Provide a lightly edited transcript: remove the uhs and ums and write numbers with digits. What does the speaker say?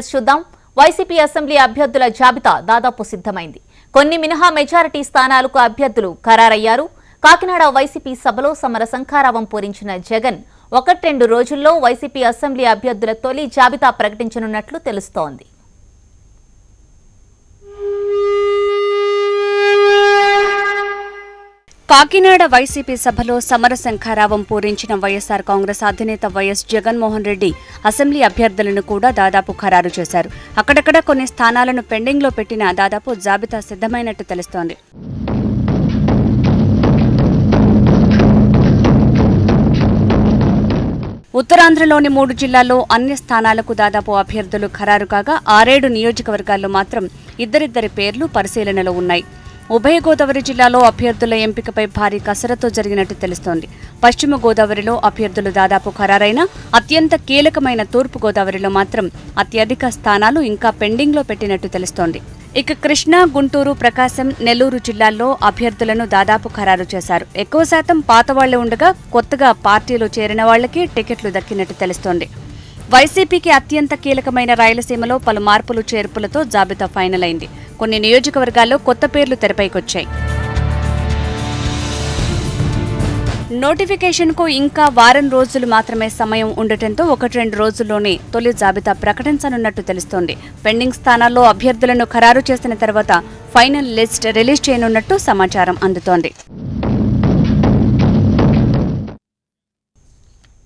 Latest చూద్దాం. YCP assembly అభ్యర్థుల జాబితా దాదాపు సిద్ధమైంది. కొన్ని మినహా మెజారిటీ స్థానాలకు అభ్యర్థులు ఖరారయ్యారు. కాకినాడ వైసీపీ సభలో సమర శంఖారావం పూరించిన జగన్ 1-2 రోజుల్లో వైసీపీ అసెంబ్లీ అభ్యర్థుల తొలి జాబితా ప్రకటించనున్నట్లు తెలుస్తోంది. కాకినాడ వైసీపీ సభలో సమర శంఖారావం పూరించిన వైఎస్సార్ కాంగ్రెస్ అధినేత వైఎస్ జగన్మోహన్ రెడ్డి అసెంబ్లీ అభ్యర్థులను కూడా దాదాపు ఖరారు చేశారు. అక్కడక్కడ కొన్ని స్థానాలను పెండింగ్లో పెట్టినా దాదాపు జాబితా సిద్ధమైనట్టు తెలుస్తోంది. ఉత్తరాంధ్రలోని 3 జిల్లాల్లో అన్ని స్థానాలకు దాదాపు అభ్యర్థులు ఖరారు కాగా 6-7 నియోజకవర్గాల్లో మాత్రం ఇద్దరిద్దరి పేర్లు పరిశీలనలో ఉన్నాయి. ఉభయ గోదావరి జిల్లాలో అభ్యర్థుల ఎంపికపై భారీ కసరత్తు జరిగినట్టు తెలుస్తోంది. పశ్చిమ గోదావరిలో అభ్యర్థులు దాదాపు ఖరారైనా అత్యంత కీలకమైన తూర్పు గోదావరిలో మాత్రం అత్యధిక స్థానాలు ఇంకా పెండింగ్లో పెట్టినట్టు తెలుస్తోంది. ఇక కృష్ణా, గుంటూరు, ప్రకాశం, నెల్లూరు జిల్లాల్లో అభ్యర్థులను దాదాపు ఖరారు చేశారు. ఎక్కువ శాతం పాత వాళ్లే ఉండగా కొత్తగా పార్టీలో చేరిన వాళ్లకే టికెట్లు దక్కినట్టు తెలుస్తోంది. వైసీపీకి అత్యంత కీలకమైన రాయలసీమలో పలు మార్పులు చేర్పులతో జాబితా ఫైనల్ అయింది. కొన్ని నియోజకవర్గాల్లో కొత్త పేర్లు తెరపైకొచ్చాయి. నోటిఫికేషన్కు ఇంకా వారం రోజులు మాత్రమే సమయం ఉండటంతో 1-2 రోజుల్లోనే తొలి జాబితా ప్రకటించనున్నట్టు తెలుస్తోంది. పెండింగ్ స్థానాల్లో అభ్యర్థులను ఖరారు చేసిన తర్వాత ఫైనల్ లిస్ట్ రిలీజ్ చేయనున్నట్టు సమాచారం అందుతోంది.